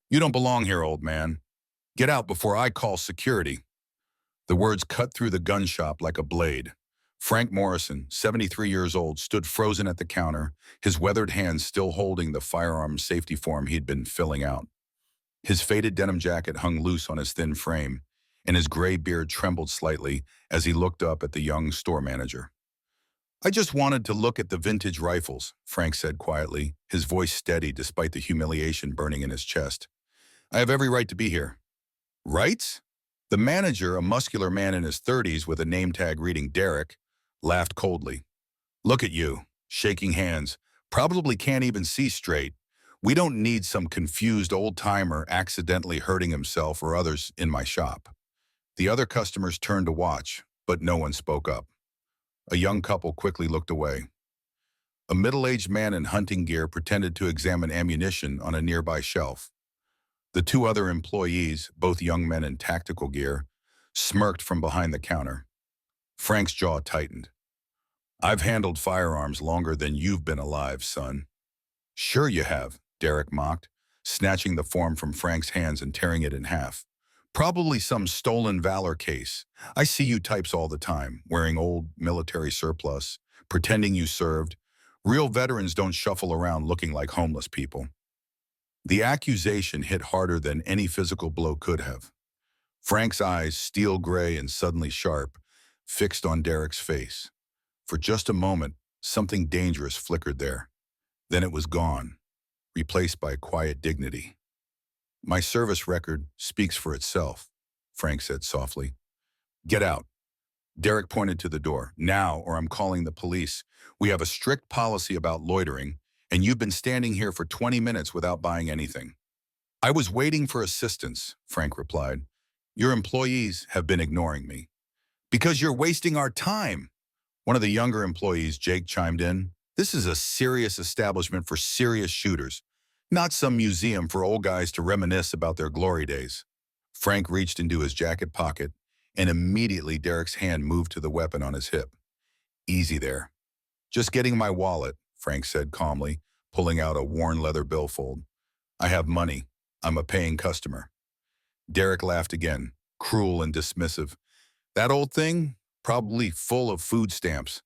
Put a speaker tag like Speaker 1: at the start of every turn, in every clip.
Speaker 1: You don't belong here, old man. Get out before I call security. The words cut through the gun shop like a blade. Frank Morrison, 73 years old, stood frozen at the counter, his weathered hands still holding the firearm safety form he'd been filling out. His faded denim jacket hung loose on his thin frame, and his gray beard trembled slightly as he looked up at the young store manager. I just wanted to look at the vintage rifles, Frank said quietly, his voice steady despite the humiliation burning in his chest. I have every right to be here. Rights? The manager, a muscular man in his 30s with a name tag reading Derek, laughed coldly. Look at you, shaking hands, probably can't even see straight. We don't need some confused old-timer accidentally hurting himself or others in my shop. The other customers turned to watch, but no one spoke up. A young couple quickly looked away. A middle-aged man in hunting gear pretended to examine ammunition on a nearby shelf. The two other employees, both young men in tactical gear, smirked from behind the counter. Frank's jaw tightened. I've handled firearms longer than you've been alive, son. Sure you have, Derek mocked, snatching the form from Frank's hands and tearing it in half. Probably some stolen valor case. I see you types all the time, wearing old military surplus, pretending you served. Real veterans don't shuffle around looking like homeless people. The accusation hit harder than any physical blow could have. Frank's eyes, steel gray and suddenly sharp, fixed on Derek's face. For just a moment, something dangerous flickered there. Then it was gone, replaced by quiet dignity. My service record speaks for itself, Frank said softly. Get out. Derek pointed to the door. Now, or I'm calling the police. We have a strict policy about loitering, and you've been standing here for 20 minutes without buying anything. I was waiting for assistance, Frank replied. Your employees have been ignoring me. Because you're wasting our time. One of the younger employees, Jake, chimed in. This is a serious establishment for serious shooters, not some museum for old guys to reminisce about their glory days. Frank reached into his jacket pocket, and immediately Derek's hand moved to the weapon on his hip. Easy there. Just getting my wallet, Frank said calmly, pulling out a worn leather billfold. I have money. I'm a paying customer. Derek laughed again, cruel and dismissive. That old thing? Probably full of food stamps.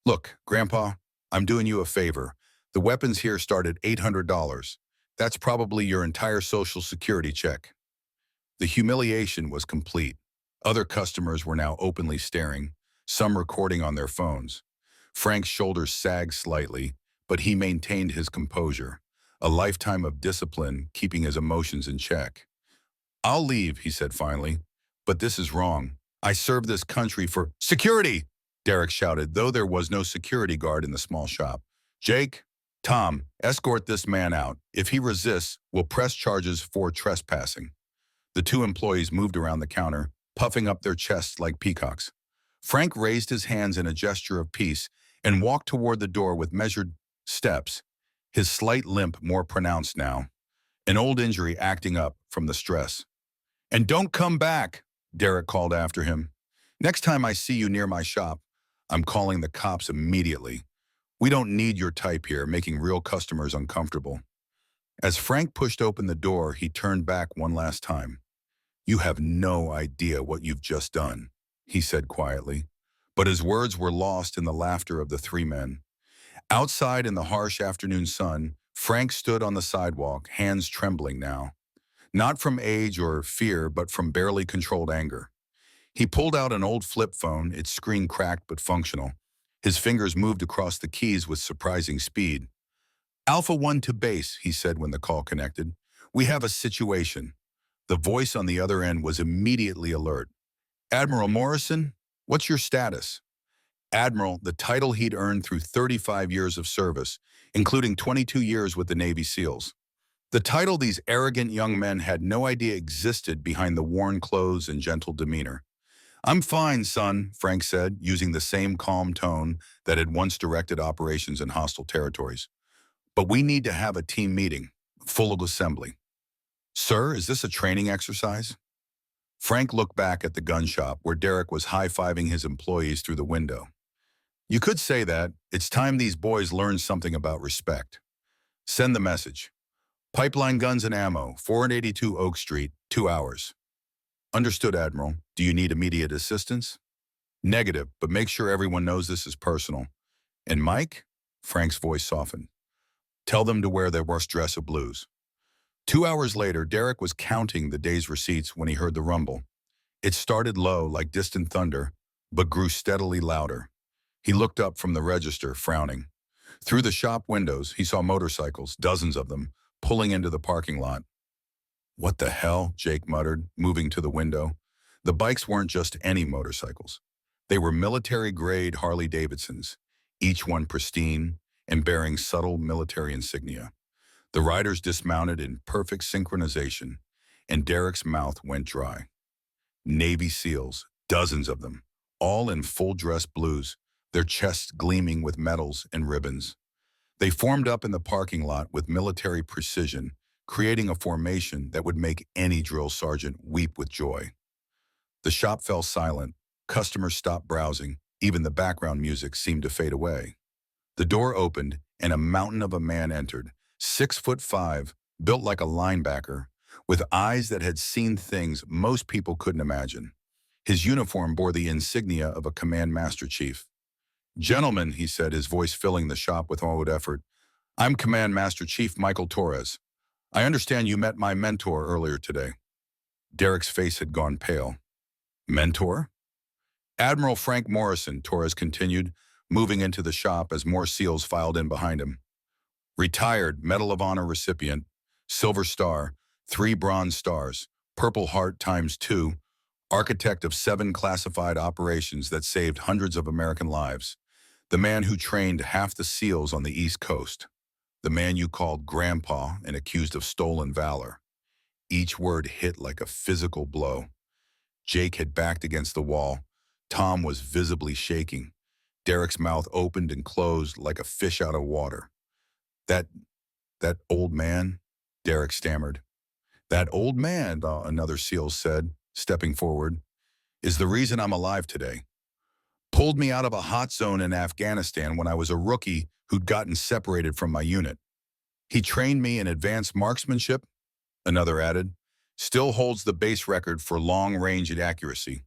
Speaker 1: Look, Grandpa, I'm doing you a favor. The weapons here start at $800. That's probably your entire Social Security check. The humiliation was complete. Other customers were now openly staring, some recording on their phones. Frank's shoulders sagged slightly, but he maintained his composure, a lifetime of discipline keeping his emotions in check. I'll leave, he said finally, but this is wrong. I serve this country for security, Derek shouted, though there was no security guard in the small shop. Jake, Tom, escort this man out. If he resists, we'll press charges for trespassing. The two employees moved around the counter, puffing up their chests like peacocks. Frank raised his hands in a gesture of peace and walked toward the door with measured steps, his slight limp more pronounced now, an old injury acting up from the stress. And don't come back, Derek called after him. Next time I see you near my shop, I'm calling the cops immediately. We don't need your type here, making real customers uncomfortable. As Frank pushed open the door, he turned back one last time. You have no idea what you've just done, he said quietly, but his words were lost in the laughter of the three men. Outside in the harsh afternoon sun, Frank stood on the sidewalk, hands trembling now. Not from age or fear, but from barely controlled anger. He pulled out an old flip phone, its screen cracked but functional. His fingers moved across the keys with surprising speed. Alpha 1 to base, he said when the call connected. We have a situation. The voice on the other end was immediately alert. Admiral Morrison, what's your status? Admiral, the title he'd earned through 35 years of service, including 22 years with the Navy SEALs. The title these arrogant young men had no idea existed behind the worn clothes and gentle demeanor. I'm fine, son, Frank said, using the same calm tone that had once directed operations in hostile territories. But we need to have a team meeting, full assembly. Sir, is this a training exercise? Frank looked back at the gun shop where Derek was high-fiving his employees through the window. You could say that. It's time these boys learned something about respect. Send the message. Pipeline guns and ammo, 482 Oak Street, 2 hours. Understood, Admiral. Do you need immediate assistance? Negative, but make sure everyone knows this is personal. And Mike? Frank's voice softened. Tell them to wear their worst dress of blues. 2 hours later, Derek was counting the day's receipts when he heard the rumble. It started low, like distant thunder, but grew steadily louder. He looked up from the register, frowning. Through the shop windows, he saw motorcycles, dozens of them, pulling into the parking lot. What the hell? Jake muttered, moving to the window. The bikes weren't just any motorcycles. They were military-grade Harley-Davidsons, each one pristine and bearing subtle military insignia. The riders dismounted in perfect synchronization, and Derek's mouth went dry. Navy SEALs, dozens of them, all in full-dress blues, their chests gleaming with medals and ribbons. They formed up in the parking lot with military precision, creating a formation that would make any drill sergeant weep with joy. The shop fell silent. Customers stopped browsing. Even the background music seemed to fade away. The door opened, and a mountain of a man entered, 6'5", built like a linebacker, with eyes that had seen things most people couldn't imagine. His uniform bore the insignia of a command master chief. Gentlemen, he said, his voice filling the shop with all effort, I'm Command Master Chief Michael Torres. I understand you met my mentor earlier today. Derek's face had gone pale. Mentor? Admiral Frank Morrison, Torres continued, moving into the shop as more SEALs filed in behind him. Retired Medal of Honor recipient, Silver Star, 3 Bronze Stars, Purple Heart ×2, architect of 7 classified operations that saved hundreds of American lives, the man who trained half the SEALs on the East Coast, the man you called Grandpa and accused of stolen valor. Each word hit like a physical blow. Jake had backed against the wall. Tom was visibly shaking. Derek's mouth opened and closed like a fish out of water. That old man, Derek stammered. That old man, another SEAL said, stepping forward, is the reason I'm alive today. Pulled me out of a hot zone in Afghanistan when I was a rookie who'd gotten separated from my unit. He trained me in advanced marksmanship, another added, still holds the base record for long-range accuracy.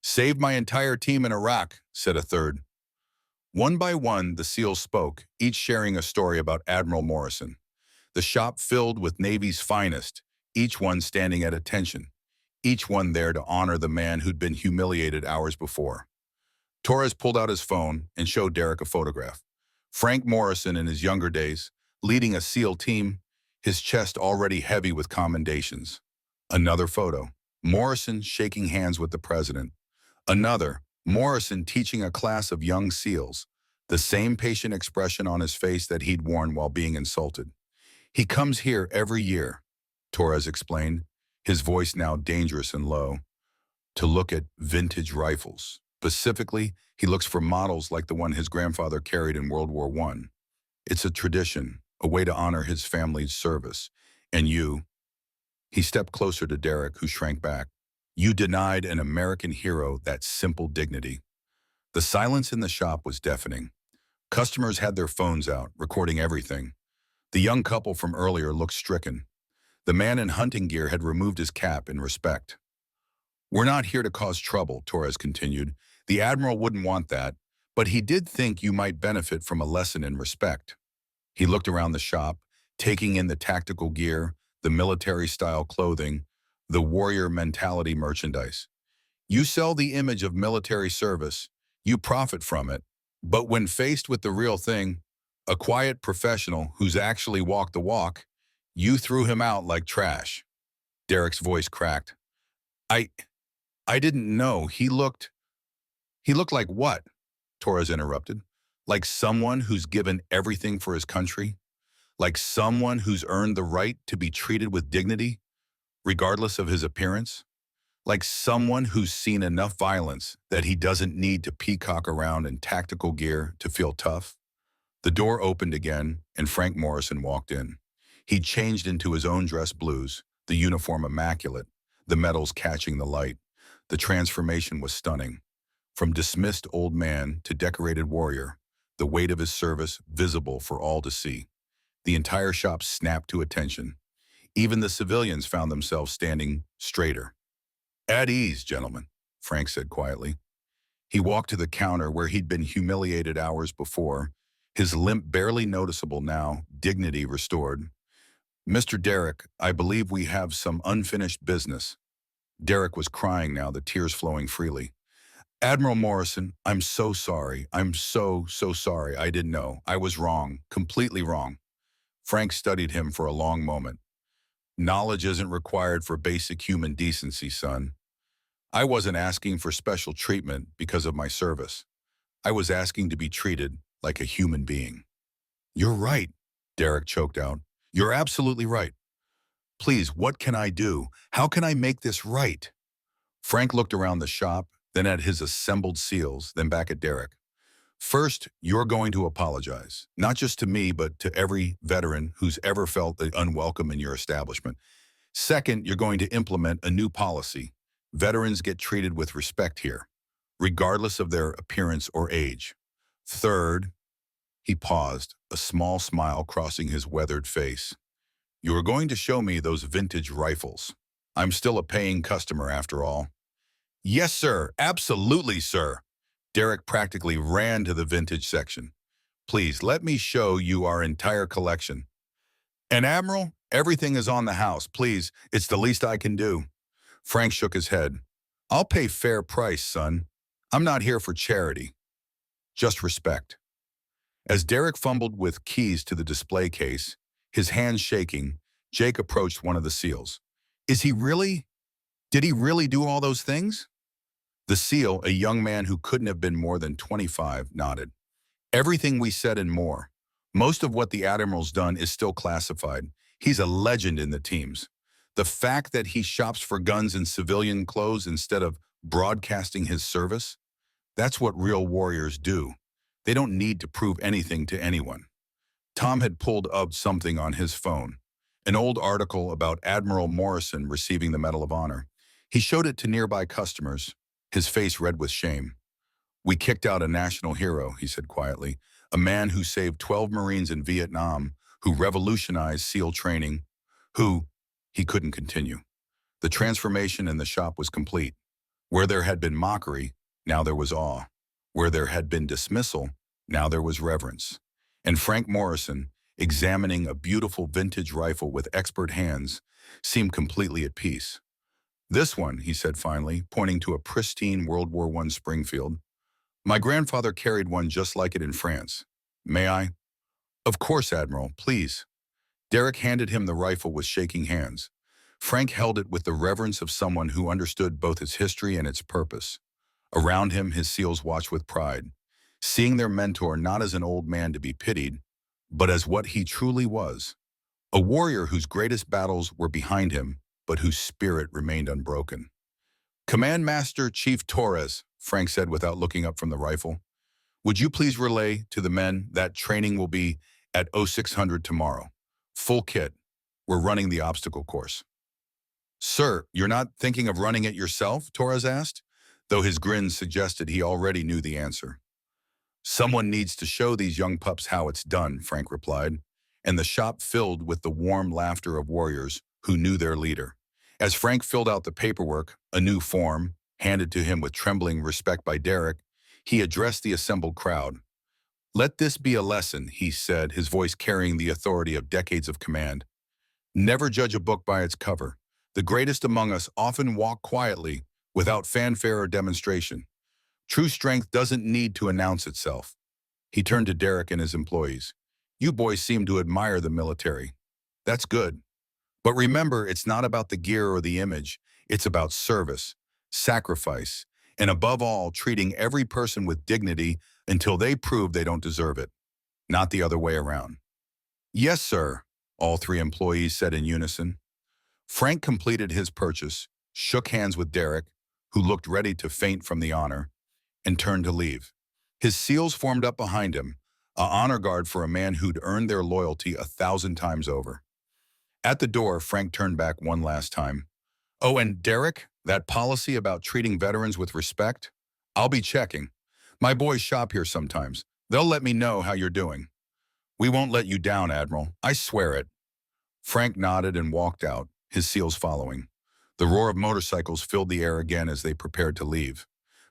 Speaker 1: Saved my entire team in Iraq, said a third. One by one, the SEALs spoke, each sharing a story about Admiral Morrison. The shop filled with Navy's finest, each one standing at attention, each one there to honor the man who'd been humiliated hours before. Torres pulled out his phone and showed Derek a photograph. Frank Morrison in his younger days, leading a SEAL team, his chest already heavy with commendations. Another photo, Morrison shaking hands with the president. Another, Morrison teaching a class of young SEALs, the same patient expression on his face that he'd worn while being insulted. He comes here every year, Torres explained, his voice now dangerous and low, to look at vintage rifles. Specifically, he looks for models like the one his grandfather carried in World War I. It's a tradition, a way to honor his family's service. And you, he stepped closer to Derek, who shrank back. You denied an American hero that simple dignity. The silence in the shop was deafening. Customers had their phones out, recording everything. The young couple from earlier looked stricken. The man in hunting gear had removed his cap in respect. We're not here to cause trouble, Torres continued. The Admiral wouldn't want that, but he did think you might benefit from a lesson in respect. He looked around the shop, taking in the tactical gear, the military-style clothing, the warrior mentality merchandise. You sell the image of military service, you profit from it, but when faced with the real thing, a quiet professional who's actually walked the walk, you threw him out like trash. Derek's voice cracked. I didn't know. He looked like what? Torres interrupted. Like someone who's given everything for his country? Like someone who's earned the right to be treated with dignity, regardless of his appearance? Like someone who's seen enough violence that he doesn't need to peacock around in tactical gear to feel tough? The door opened again, and Frank Morrison walked in. He'd changed into his own dress blues, the uniform immaculate, the medals catching the light. The transformation was stunning. From dismissed old man to decorated warrior, the weight of his service visible for all to see. The entire shop snapped to attention. Even the civilians found themselves standing straighter. "At ease, gentlemen," Frank said quietly. He walked to the counter where he'd been humiliated hours before, his limp barely noticeable now, dignity restored. "Mr. Derek, I believe we have some unfinished business." Derek was crying now, the tears flowing freely. "Admiral Morrison, I'm so sorry. I'm so sorry. I didn't know. I was wrong, completely wrong." Frank studied him for a long moment. "Knowledge isn't required for basic human decency, son. I wasn't asking for special treatment because of my service. I was asking to be treated like a human being." "You're right," Derek choked out. "You're absolutely right. Please, what can I do? How can I make this right?" Frank looked around the shop, then at his assembled SEALs, then back at Derek. "First, you're going to apologize, not just to me, but to every veteran who's ever felt unwelcome in your establishment. Second, you're going to implement a new policy. Veterans get treated with respect here, regardless of their appearance or age. Third," he paused, a small smile crossing his weathered face, "you are going to show me those vintage rifles. I'm still a paying customer after all." "Yes, sir. Absolutely, sir." Derek practically ran to the vintage section. "Please, let me show you our entire collection." "And Admiral, everything is on the house. Please, it's the least I can do." Frank shook his head. "I'll pay fair price, son. I'm not here for charity. Just respect." As Derek fumbled with keys to the display case, his hands shaking, Jake approached one of the SEALs. Did he really do all those things?" The SEAL, a young man who couldn't have been more than 25, nodded. "Everything we said and more. Most of what the Admiral's done is still classified. He's a legend in the teams. The fact that he shops for guns in civilian clothes instead of broadcasting his service, that's what real warriors do. They don't need to prove anything to anyone." Tom had pulled up something on his phone, an old article about Admiral Morrison receiving the Medal of Honor. He showed it to nearby customers, his face red with shame. "We kicked out a national hero," he said quietly, "a man who saved 12 Marines in Vietnam, who revolutionized SEAL training, who—" He couldn't continue. The transformation in the shop was complete. Where there had been mockery, now there was awe. Where there had been dismissal, now there was reverence. And Frank Morrison, examining a beautiful vintage rifle with expert hands, seemed completely at peace. "This one," he said finally, pointing to a pristine World War I Springfield. "My grandfather carried one just like it in France. May I?" "Of course, Admiral, please." Derek handed him the rifle with shaking hands. Frank held it with the reverence of someone who understood both its history and its purpose. Around him, his SEALs watched with pride, seeing their mentor not as an old man to be pitied, but as what he truly was, a warrior whose greatest battles were behind him, but whose spirit remained unbroken. "Command Master Chief Torres," Frank said without looking up from the rifle, "would you please relay to the men that training will be at 0600 tomorrow? Full kit. We're running the obstacle course." "Sir, you're not thinking of running it yourself?" Torres asked, though his grin suggested he already knew the answer. "Someone needs to show these young pups how it's done," Frank replied, and the shop filled with the warm laughter of warriors who knew their leader. As Frank filled out the paperwork, a new form, handed to him with trembling respect by Derek, he addressed the assembled crowd. "Let this be a lesson," he said, his voice carrying the authority of decades of command. "Never judge a book by its cover. The greatest among us often walk quietly, without fanfare or demonstration. True strength doesn't need to announce itself." He turned to Derek and his employees. "You boys seem to admire the military. That's good. But remember, it's not about the gear or the image. It's about service, sacrifice, and above all, treating every person with dignity until they prove they don't deserve it, not the other way around." "Yes, sir," all three employees said in unison. Frank completed his purchase, shook hands with Derek, who looked ready to faint from the honor, and turned to leave. His SEALs formed up behind him, a honor guard for a man who'd earned their loyalty 1,000 times over. At the door, Frank turned back one last time. "Oh, and Derek, that policy about treating veterans with respect? I'll be checking. My boys shop here sometimes. They'll let me know how you're doing." We won't let you down, Admiral. I swear it. Frank nodded and walked out, his SEALs following. The roar of motorcycles filled the air again as they prepared to leave.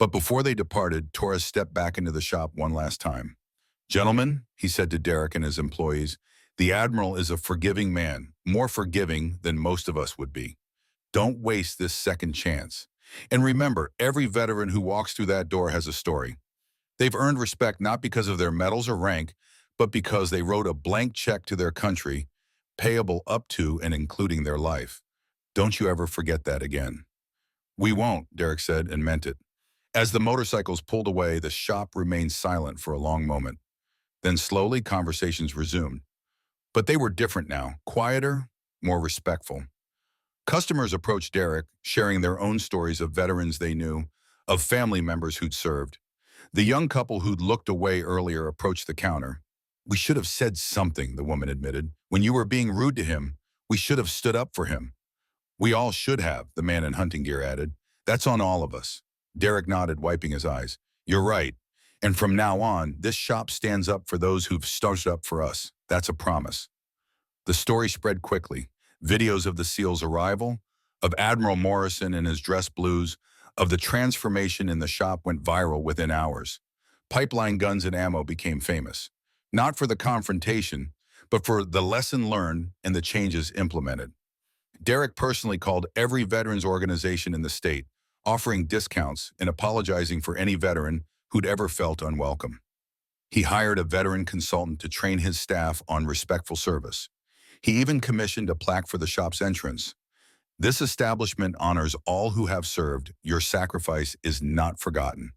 Speaker 1: But before they departed, Torres stepped back into the shop one last time. Gentlemen, he said to Derek and his employees, the Admiral is a forgiving man, more forgiving than most of us would be. Don't waste this second chance. And remember, every veteran who walks through that door has a story. They've earned respect not because of their medals or rank, but because they wrote a blank check to their country, payable up to and including their life. Don't you ever forget that again. We won't, Derek said, and meant it. As the motorcycles pulled away, the shop remained silent for a long moment. Then slowly, conversations resumed. But they were different now, quieter, more respectful. Customers approached Derek, sharing their own stories of veterans they knew, of family members who'd served. The young couple who'd looked away earlier approached the counter. We should have said something, the woman admitted. When you were being rude to him, we should have stood up for him. We all should have, the man in hunting gear added. That's on all of us. Derek nodded, wiping his eyes. You're right. And from now on, this shop stands up for those who've stood up for us. That's a promise. The story spread quickly. Videos of the SEAL's arrival, of Admiral Morrison and his dress blues, of the transformation in the shop went viral within hours. Pipeline guns and ammo became famous, not for the confrontation, but for the lesson learned and the changes implemented. Derek personally called every veterans organization in the state, offering discounts and apologizing for any veteran who'd ever felt unwelcome. He hired a veteran consultant to train his staff on respectful service. He even commissioned a plaque for the shop's entrance. This establishment honors all who have served. Your sacrifice is not forgotten.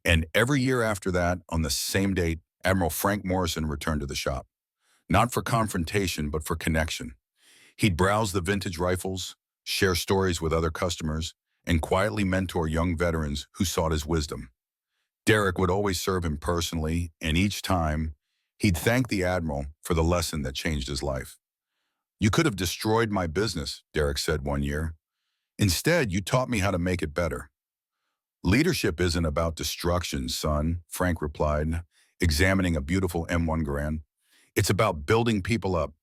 Speaker 1: And every year after that, on the same date, Admiral Frank Morrison returned to the shop. Not for confrontation, but for connection. He'd browse the vintage rifles, share stories with other customers, and quietly mentor young veterans who sought his wisdom. Derek would always serve him personally, and each time, he'd thank the Admiral for the lesson that changed his life. You could have destroyed my business, Derek said one year. Instead, you taught me how to make it better. Leadership isn't about destruction, son, Frank replied, examining a beautiful M1 Garand. It's about building people up,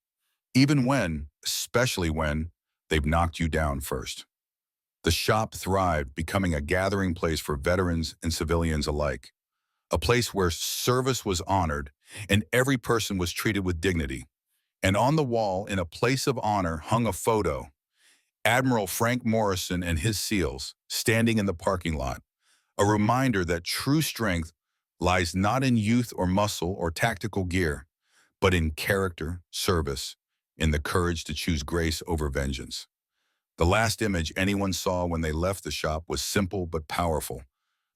Speaker 1: even when, especially when, they've knocked you down first. The shop thrived, becoming a gathering place for veterans and civilians alike, a place where service was honored and every person was treated with dignity. And on the wall, in a place of honor, hung a photo, Admiral Frank Morrison and his SEALs standing in the parking lot, a reminder that true strength lies not in youth or muscle or tactical gear, but in character, service, in the courage to choose grace over vengeance. The last image anyone saw when they left the shop was simple but powerful,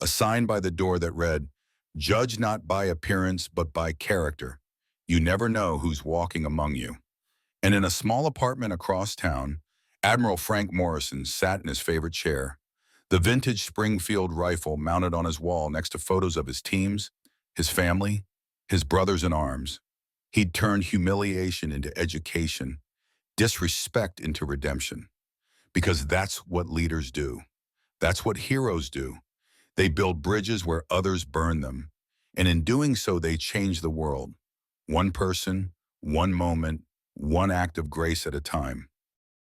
Speaker 1: a sign by the door that read, "Judge not by appearance but by character. You never know who's walking among you." And in a small apartment across town, Admiral Frank Morrison sat in his favorite chair, the vintage Springfield rifle mounted on his wall next to photos of his teams, his family, his brothers in arms. He'd turned humiliation into education, disrespect into redemption. Because that's what leaders do. That's what heroes do. They build bridges where others burn them. And in doing so, they change the world. One person, one moment, one act of grace at a time.